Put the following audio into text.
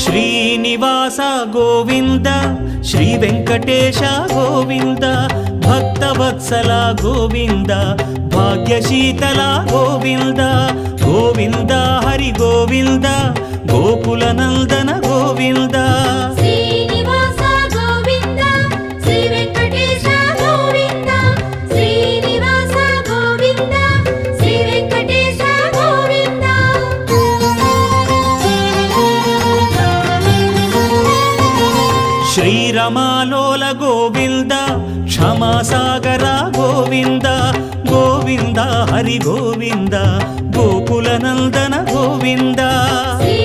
Srinivasa Govinda Shri Venkatesha Govinda Bhaktavatsala Govinda భాగ్యశీతల Govinda Govinda Hari Govinda Gokula Nandana Govinda Srinivasa Govinda Shri Venkatesha Govinda Srinivasa Govinda Shri Venkatesha Govinda శ్రీరమాలోల Govinda క్షమాసాగర Govinda Govinda Hari Govinda Gokula Nandana Govinda Shri